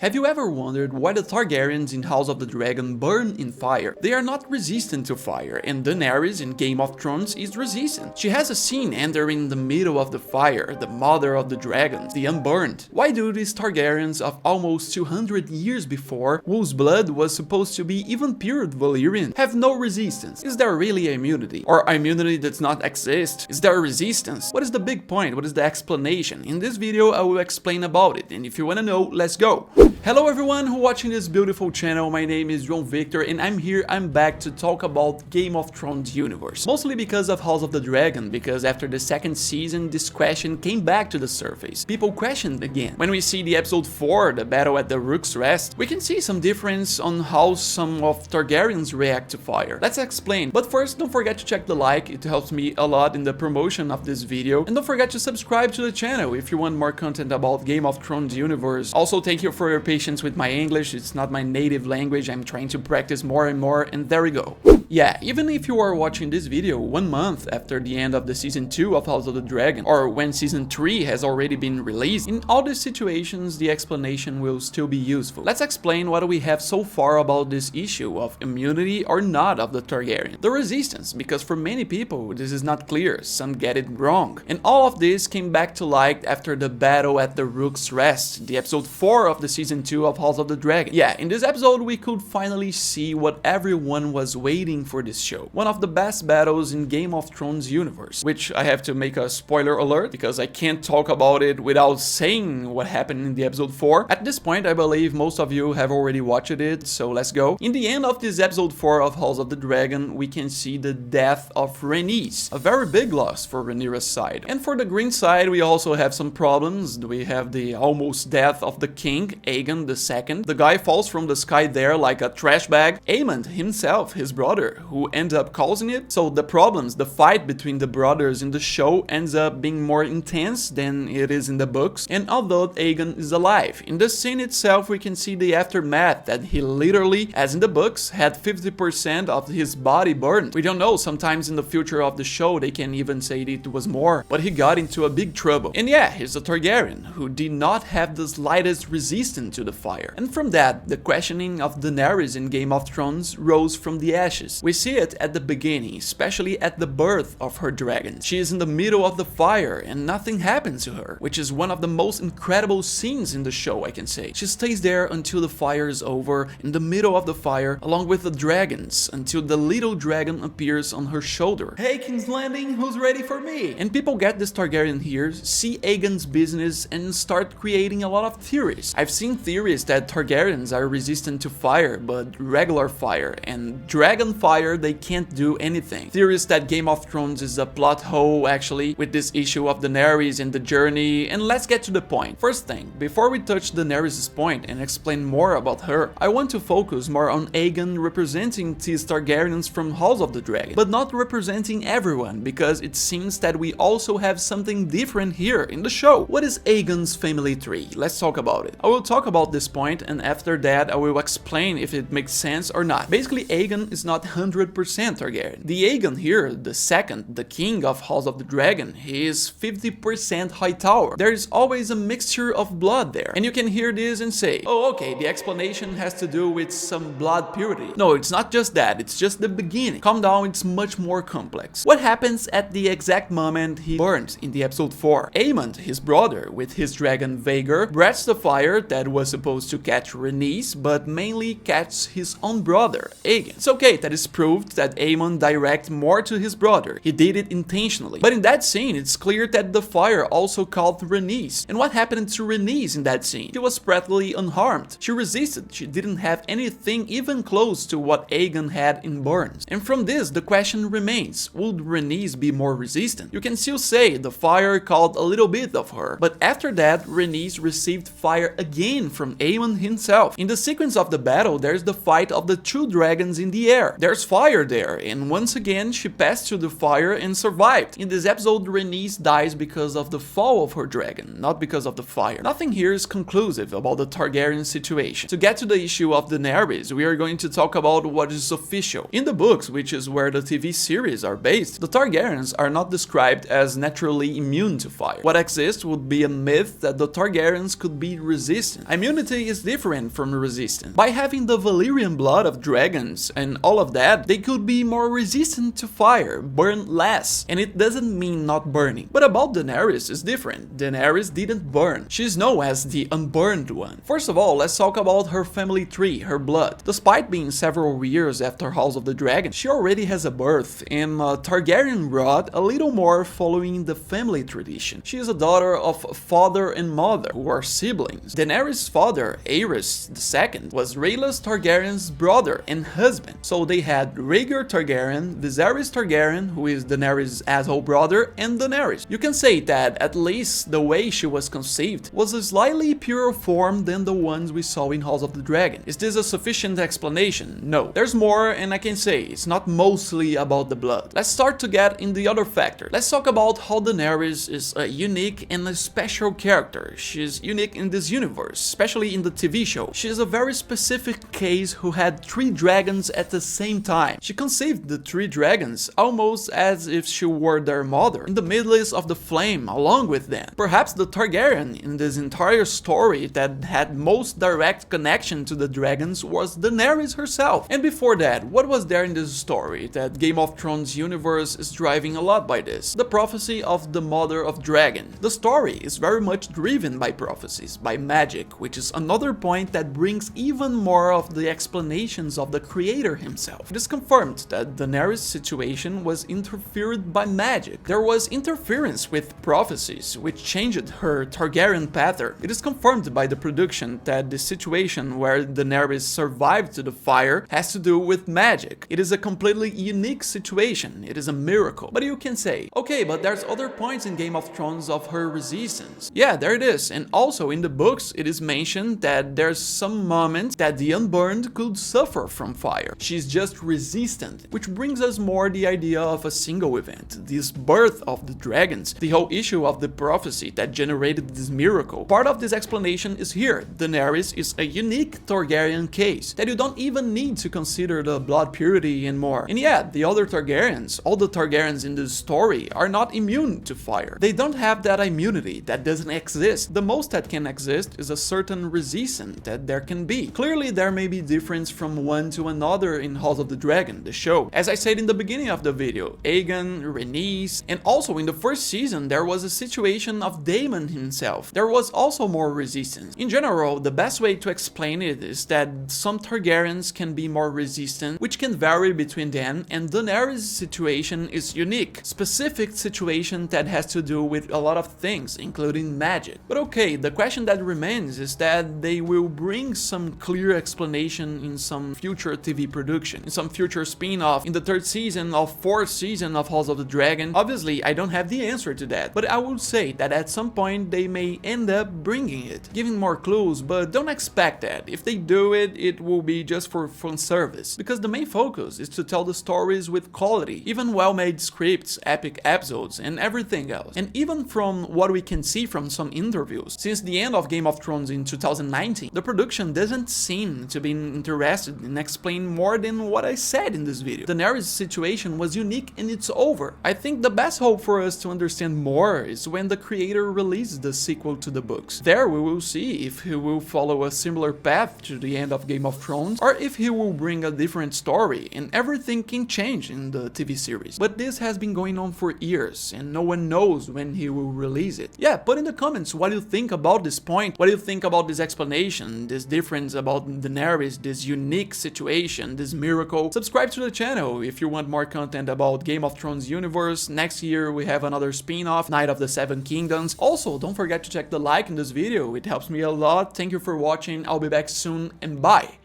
Have you ever wondered why the Targaryens in House of the Dragon burn in fire? They are not resistant to fire, and Daenerys in Game of Thrones is resistant. She has a scene entering in the middle of the fire, the mother of the dragons, the unburned. Why do these Targaryens of almost 200 years before, whose blood was supposed to be even pure Valyrian, have no resistance? Is there really immunity? Or immunity does not exist? Is there resistance? What is the big point? What is the explanation? In this video I will explain about it, and if you wanna know, let's go! Hello everyone who watching this beautiful channel, my name is João Victor and I'm back to talk about Game of Thrones universe. Mostly because of House of the Dragon, because after the second season this question came back to the surface. People questioned again. When we see the episode 4, the battle at the Rook's Rest, we can see some difference on how some of Targaryens react to fire. Let's explain, but first don't forget to check the like, it helps me a lot in the promotion of this video, and don't forget to subscribe to the channel if you want more content about Game of Thrones universe. Also thank you for your patience with my English, it's not my native language, I'm trying to practice more and more, and there we go. Yeah, even if you are watching this video 1 month after the end of the season 2 of House of the Dragon, or when season 3 has already been released, in all these situations the explanation will still be useful. Let's explain what we have so far about this issue of immunity or not of the Targaryen. The resistance, because for many people this is not clear, some get it wrong. And all of this came back to light after the battle at the Rook's Rest, the episode 4 of the season 2 of House of the Dragon. Yeah, in this episode we could finally see what everyone was waiting for this show. One of the best battles in Game of Thrones universe, which I have to make a spoiler alert because I can't talk about it without saying what happened in the episode 4. At this point I believe most of you have already watched it, so let's go. In the end of this episode 4 of House of the Dragon, we can see the death of Rhaenys, a very big loss for Rhaenyra's side. And for the green side we also have some problems. We have the almost death of the king, Aegon II. The guy falls from the sky there like a trash bag. Aemond himself, his brother, who ends up causing it. So the problems, the fight between the brothers in the show ends up being more intense than it is in the books. And although Aegon is alive, in the scene itself we can see the aftermath that he literally, as in the books, had 50% of his body burned. We don't know, sometimes in the future of the show they can even say it was more, but he got into a big trouble. And yeah, he's a Targaryen who did not have the slightest resistance to the fire. And from that, the questioning of Daenerys in Game of Thrones rose from the ashes. We see it at the beginning, especially at the birth of her dragon. She is in the middle of the fire and nothing happens to her, which is one of the most incredible scenes in the show, I can say. She stays there until the fire is over, in the middle of the fire, along with the dragons, until the little dragon appears on her shoulder. Hey King's Landing, who's ready for me? And people get this Targaryen here, see Aegon's business, and start creating a lot of theories. I've seen theories that Targaryens are resistant to fire, but regular fire, and dragon fire they can't do anything. Theories that Game of Thrones is a plot hole actually, with this issue of Daenerys and the journey, and let's get to the point. First thing, before we touch Daenerys' point and explain more about her, I want to focus more on Aegon representing these Targaryens from House of the Dragon, but not representing everyone, because it seems that we also have something different here in the show. What is Aegon's family tree? Let's talk about it. I will talk about this point, and after that I will explain if it makes sense or not. Basically, Aegon is not 100% Targaryen. The Aegon here, the second, the king of House of the Dragon, he is 50% Hightower. There is always a mixture of blood there. And you can hear this and say, oh okay, the explanation has to do with some blood purity. No, it's not just that, it's just the beginning. Calm down, it's much more complex. What happens at the exact moment he burns in the episode 4? Aemond, his brother, with his dragon Vhagar, breathes the fire that was supposed to catch Rhaenys, but mainly catch his own brother, Aegon. It's okay that is proved that Aemond directed more to his brother. He did it intentionally. But in that scene, it's clear that the fire also caught Rhaenys. And what happened to Rhaenys in that scene? She was practically unharmed. She resisted. She didn't have anything even close to what Aegon had in burns. And from this, the question remains, would Rhaenys be more resistant? You can still say the fire caught a little bit of her, but after that, Rhaenys received fire again from Aemond himself. In the sequence of the battle, there's the fight of the two dragons in the air. There's fire there, and once again she passed through the fire and survived. In this episode, Rhaenys dies because of the fall of her dragon, not because of the fire. Nothing here is conclusive about the Targaryen situation. To get to the issue of Daenerys, we are going to talk about what is official. In the books, which is where the TV series are based, the Targaryens are not described as naturally immune to fire. What exists would be a myth that the Targaryens could be resistant. I'm immunity is different from resistance. By having the Valyrian blood of dragons and all of that, they could be more resistant to fire, burn less, and it doesn't mean not burning. But about Daenerys is different. Daenerys didn't burn. She's known as the unburned one. First of all, let's talk about her family tree, her blood. Despite being several years after House of the Dragon, she already has a birth, and Targaryen rod a little more following the family tradition. She is a daughter of father and mother, who are siblings. Daenerys' father, Aerys II, was Rhaella Targaryen's brother and husband. So they had Rhaegar Targaryen, Viserys Targaryen, who is Daenerys' asshole brother, and Daenerys. You can say that at least the way she was conceived was a slightly purer form than the ones we saw in House of the Dragon. Is this a sufficient explanation? No. There's more, and I can say it's not mostly about the blood. Let's start to get in the other factor. Let's talk about how Daenerys is a unique and a special character. She's unique in this universe, especially in the TV show. She is a very specific case who had 3 dragons at the same time. She conceived the 3 dragons almost as if she were their mother, in the midst of the flame along with them. Perhaps the Targaryen in this entire story that had most direct connection to the dragons was Daenerys herself. And before that, what was there in this story that Game of Thrones universe is driving a lot by this? The prophecy of the Mother of Dragon. The story is very much driven by prophecies, by magic, which is another point that brings even more of the explanations of the creator himself. It is confirmed that Daenerys' situation was interfered by magic. There was interference with prophecies, which changed her Targaryen pattern. It is confirmed by the production that the situation where Daenerys survived to the fire has to do with magic. It is a completely unique situation. It is a miracle. But you can say, okay, but there's other points in Game of Thrones of her resistance. Yeah, there it is. And also in the books, it is mentioned that there's some moments that the unburned could suffer from fire. She's just resistant, which brings us more the idea of a single event, this birth of the dragons, the whole issue of the prophecy that generated this miracle. Part of this explanation is here. Daenerys is a unique Targaryen case, that you don't even need to consider the blood purity and more. And yet, the other Targaryens, all the Targaryens in this story, are not immune to fire. They don't have that immunity, that doesn't exist. The most that can exist is a certain resistance that there can be. Clearly, there may be difference from one to another in House of the Dragon, the show. As I said in the beginning of the video, Aegon, Rhaenys, and also in the first season, there was a situation of Daemon himself. There was also more resistance. In general, the best way to explain it is that some Targaryens can be more resistant, which can vary between them, and Daenerys' situation is unique. Specific situation that has to do with a lot of things, including magic. But okay, the question that remains is that they will bring some clear explanation in some future TV production, in some future spin-off, in the 3rd season or 4th season of House of the Dragon. Obviously, I don't have the answer to that, but I would say that at some point they may end up bringing it, giving more clues, but don't expect that. If they do it, it will be just for fun service, because the main focus is to tell the stories with quality, even well-made scripts, epic episodes, and everything else. And even from what we can see from some interviews, since the end of Game of Thrones in 2019, the production doesn't seem to be interested in explaining more than what I said in this video. Daenerys' situation was unique and it's over. I think the best hope for us to understand more is when the creator releases the sequel to the books. There we will see if he will follow a similar path to the end of Game of Thrones, or if he will bring a different story, and everything can change in the TV series. But this has been going on for years, and no one knows when he will release it. Yeah, put in the comments what you think about this point, what do you think about this explanation, this difference about Daenerys, this unique situation, this miracle. Subscribe to the channel if you want more content about Game of Thrones universe. Next year we have another spin-off, Night of the Seven Kingdoms. Also, don't forget to check the like in this video, it helps me a lot. Thank you for watching, I'll be back soon, and bye!